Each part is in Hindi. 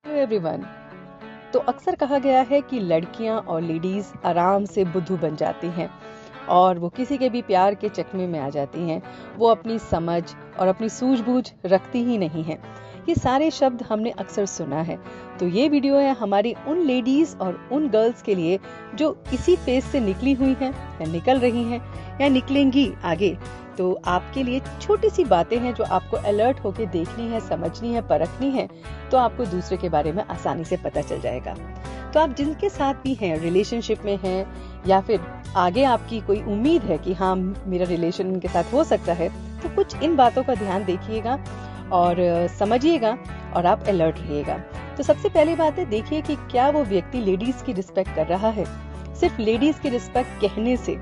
Hello everyone. तो अक्सर कहा गया है कि लड़कियां और लेडीज आराम से बुद्धू बन जाती हैं और वो किसी के भी प्यार के चकमे में आ जाती हैं। वो अपनी समझ और अपनी सूझबूझ रखती ही नहीं हैं। ये सारे शब्द हमने अक्सर सुना है। तो ये वीडियो है हमारी उन लेडीज और उन गर्ल्स के लिए जो इसी फेज से निकली हुई हैं या निकल रही हैं या निकलेंगी आगे। तो आपके लिए छोटी सी बातें हैं जो आपको अलर्ट होके देखनी है, समझनी है, परखनी है, तो आपको दूसरे के बारे में आसानी से पता चल जाएगा। तो आप जिनके साथ भी हैं, रिलेशनशिप में हैं या फिर आगे आपकी कोई उम्मीद है कि हाँ मेरा रिलेशन उनके साथ हो सकता है, तो कुछ इन बातों का ध्यान देखिएगा और समझिएगा और आप अलर्ट रहिएगा। तो सबसे पहली बात है, देखिए कि क्या वो व्यक्ति लेडीज की रिस्पेक्ट कर रहा है। सिर्फ लेडीज की रिस्पेक्ट कहने से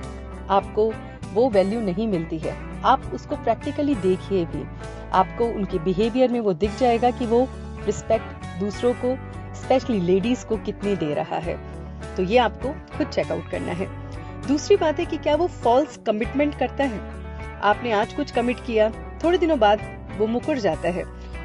आपको वो वैल्यू नहीं मिलती है। आप उसको प्रैक्टिकली देखिए भी, आपको उनके बिहेवियर में वो दिख जाएगा कि वो रिस्पेक्ट दूसरों को, स्पेशली लेडीज को, कितनी दे रहा है। तो ये आपको खुद चेकआउट करना है। दूसरी बात है कि क्या वो फॉल्स कमिटमेंट करता है। आपने आज कुछ कमिट किया, थोड़े दिनों बाद वो मुकर जाता है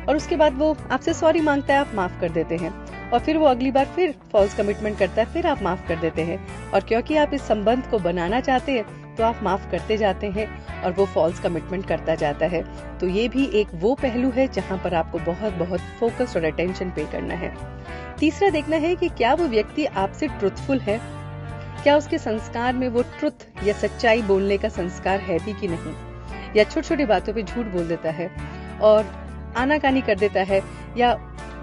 और उसके बाद वो आपसे सॉरी मांगता है, आप माफ कर देते हैं, और फिर वो अगली बार फिर फॉल्स कमिटमेंट करता है, फिर आप माफ कर देते हैं। और क्योंकि आप इस संबंध को बनाना चाहते हैं तो आप माफ करते जाते हैं और वो फॉल्स कमिटमेंट करता जाता है। तो ये भी एक वो पहलू है जहां पर आपको बहुत बहुत फोकस और अटेंशन पे करना है। तीसरा देखना है कि क्या वो व्यक्ति आपसे ट्रुथफुल है, क्या उसके संस्कार में वो ट्रुथ या सच्चाई बोलने का संस्कार है भी कि नहीं, या छोटी छोटी बातों पे झूठ बोल देता है और आनाकानी कर देता है या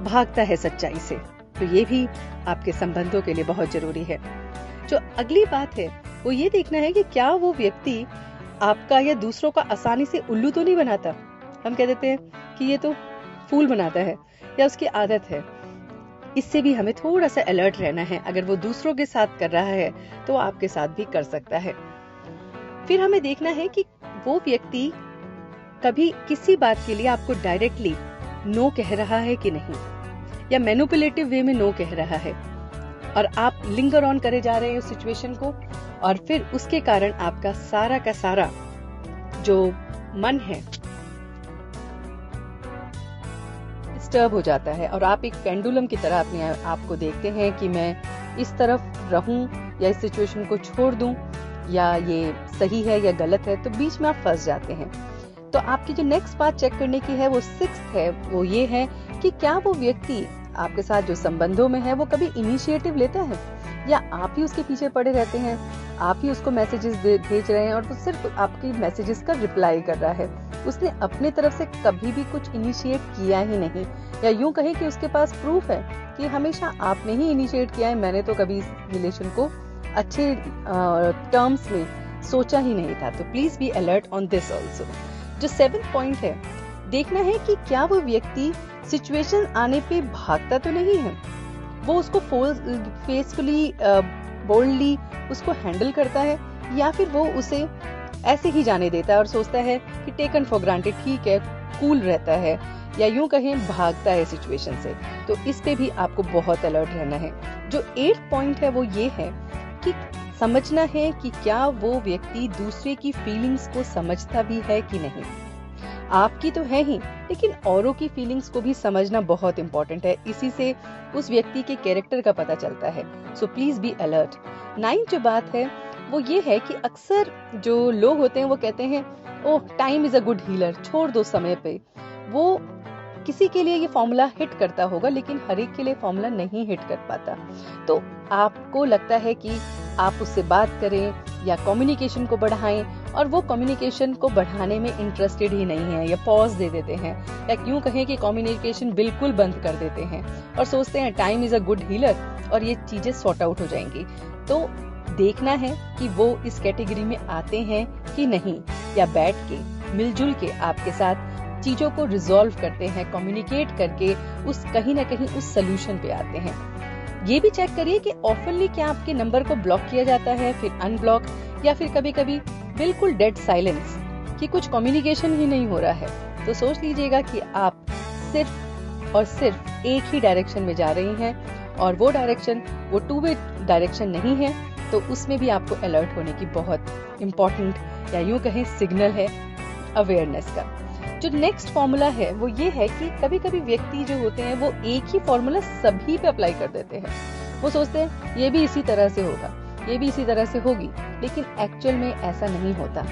भागता है सच्चाई से। तो ये भी आपके संबंधों के लिए बहुत जरूरी है। जो अगली बात है वो ये देखना है कि क्या वो व्यक्ति आपका या दूसरों का आसानी से उल्लू तो नहीं बनाता। हम कह देते हैं कि ये तो फूल बनाता है या उसकी आदत है। इससे भी हमें थोड़ा सा अलर्ट रहना है। अगर वो दूसरों के साथ कर रहा है तो आपके साथ भी कर सकता है। फिर हमें देखना है कि वो व्यक्ति कभी किसी बात के लिए आपको डायरेक्टली नो कह रहा है कि नहीं, या मैनिपुलेटिव वे में नो कह रहा है और आप लिंगर ऑन करे जा रहे हैं उस सिचुएशन को, और फिर उसके कारण आपका सारा का सारा जो मन है डिस्टर्ब हो जाता है और आप एक पेंडुलम की तरह अपने आप को देखते हैं कि मैं इस तरफ रहूं या इस सिचुएशन को छोड़ दूं, या ये सही है या गलत है। तो बीच में आप फंस जाते हैं। तो आपकी जो नेक्स्ट बात चेक करने की है, वो सिक्स्थ है, वो ये है कि क्या वो व्यक्ति आपके साथ जो संबंधों में है वो कभी इनिशिएटिव लेता है, या आप ही उसके पीछे पड़े रहते हैं, आप ही उसको मैसेजेस भेज रहे हैं और वो सिर्फ आपकी मैसेजेस का रिप्लाई कर रहा है। उसने अपने तरफ से कभी भी कुछ इनिशिएट किया ही नहीं, या यूं कहें कि उसके पास प्रूफ है कि हमेशा आपने ही इनिशिएट किया है, मैंने तो कभी इस रिलेशन को अच्छे टर्म्स में सोचा ही नहीं था। तो please be alert on this also. जो 7th पॉइंट है, देखना है कि क्या वो व्यक्ति सिचुएशन आने पे भागता तो नहीं है, वो उसको फेसफुली बोल्डली उसको हैंडल करता है, या फिर वो उसे ऐसे ही जाने देता है और सोचता है कि टेकन फॉर ग्रांटेड, ठीक है, कूल रहता है, या यूं कहें भागता है सिचुएशन से। तो इस पे भी आपको बहुत अलर्ट रहना है। जो 8th पॉइंट है वो ये है कि समझना है कि क्या वो व्यक्ति दूसरे की फीलिंग्स को समझता भी है कि नहीं। आपकी तो है ही, लेकिन औरों की फीलिंग्स को भी समझना बहुत इंपॉर्टेंट है। इसी से उस व्यक्ति के कैरेक्टर का पता चलता है। So please be alert. 9th जो बात है वो ये है कि अक्सर जो लोग होते हैं वो कहते हैं oh time is a good healer, छोड़ दो समय पे। वो किसी के लिए ये फॉर्मूला हिट करता होगा, लेकिन हर एक के लिए फॉर्मूला नहीं हिट कर पाता। तो आपको लगता है कि आप उससे बात करें या कम्युनिकेशन को बढ़ाएं, और वो कम्युनिकेशन को बढ़ाने में इंटरेस्टेड ही नहीं है, या पॉज दे देते हैं, या यूं कहें कि कम्युनिकेशन बिल्कुल बंद कर देते हैं और सोचते हैं time is a good healer और ये चीजें सॉर्ट आउट हो जाएंगी। तो देखना है कि वो इस कैटेगरी में आते हैं कि नहीं, या बैठ के मिलजुल के आपके साथ चीजों को रिजॉल्व करते हैं, कम्युनिकेट करके उस कहीं ना कहीं उस सोल्यूशन पे आते हैं। ये भी चेक करिए कि ऑफनली क्या आपके नंबर को ब्लॉक किया जाता है, फिर अनब्लॉक, या फिर कभी कभी बिल्कुल डेड साइलेंस, कि कुछ कम्युनिकेशन ही नहीं हो रहा है। तो सोच लीजिएगा कि आप सिर्फ और सिर्फ एक ही डायरेक्शन में जा रही हैं, और वो डायरेक्शन वो 2 वे डायरेक्शन नहीं है। तो उसमें भी आपको अलर्ट होने की बहुत इंपॉर्टेंट, या यूं कहें सिग्नल है अवेयरनेस का। जो नेक्स्ट फॉर्मूला है वो ये है कि कभी कभी व्यक्ति जो होते हैं वो एक ही फॉर्मूला सभी पे अप्लाई कर देते हैं। वो सोचते हैं ये भी इसी तरह से होगा, ये भी इसी तरह से होगी, लेकिन एक्चुअल में ऐसा नहीं होता।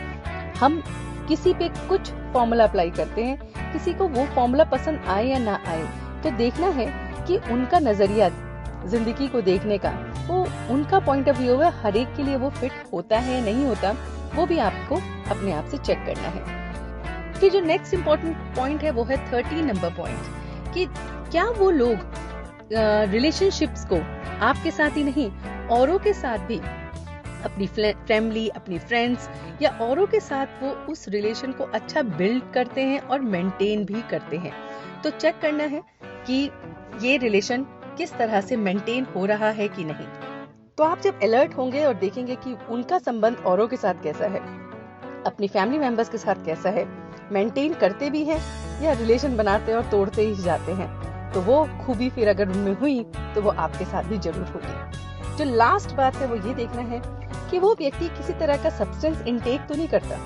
हम किसी पे कुछ फॉर्मूला अप्लाई करते हैं, किसी को वो फॉर्मूला पसंद आए या ना आए, तो देखना है कि उनका नजरिया जिंदगी को देखने का, वो उनका पॉइंट ऑफ व्यू है, हर एक के लिए वो फिट होता है या नहीं होता, वो भी आपको अपने आप से चेक करना है। फिर जो नेक्स्ट इम्पोर्टेंट पॉइंट है वो है 13 नंबर पॉइंट, कि क्या वो लोग रिलेशनशिप्स को आपके साथ ही नहीं औरों के साथ भी, अपनी फैमिली, अपनी फ्रेंड्स या औरों के साथ वो उस रिलेशन को अच्छा बिल्ड करते हैं और मेंटेन भी करते हैं। तो चेक करना है कि ये रिलेशन किस तरह से मेंटेन हो रहा है कि नहीं। तो आप जब अलर्ट होंगे और देखेंगे कि उनका संबंध औरों के साथ कैसा है, अपनी फैमिली मेंबर्स के साथ कैसा है, मेंटेन करते भी हैं या रिलेशन बनाते और तोड़ते ही जाते हैं, तो वो खूबी फिर अगर उनमें हुई तो वो आपके साथ भी जरूर होगी। जो लास्ट बात है वो ये देखना है कि वो व्यक्ति किसी तरह का सब्सटेंस इनटेक तो नहीं करता,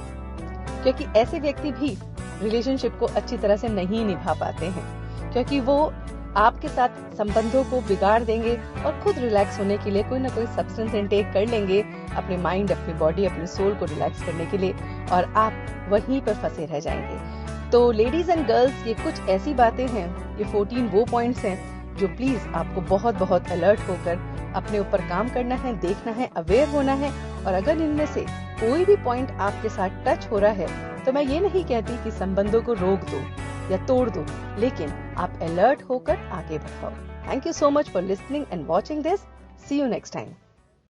क्योंकि ऐसे व्यक्ति भी रिलेशनशिप को अच्छी तरह से नहीं निभा पाते हैं, क्योंकि वो आपके साथ संबंधों को बिगाड़ देंगे और खुद रिलैक्स होने के लिए कोई ना कोई सब्सटेंस इनटेक कर लेंगे, अपने माइंड, अपनी बॉडी, अपने सोल को रिलैक्स करने के लिए, और आप वहीं पर फंसे रह जाएंगे। तो लेडीज एंड गर्ल्स, ये कुछ ऐसी बातें हैं, ये 14 वो पॉइंट्स हैं जो प्लीज आपको बहुत बहुत अलर्ट होकर अपने ऊपर काम करना है, देखना है, अवेयर होना है। और अगर इनमें से कोई भी पॉइंट आपके साथ टच हो रहा है तो मैं ये नहीं कहती कि संबंधों को रोक दो या तोड़ दो, लेकिन आप अलर्ट होकर आगे बढ़ाओ। Thank you so much for listening and watching this. See you next time.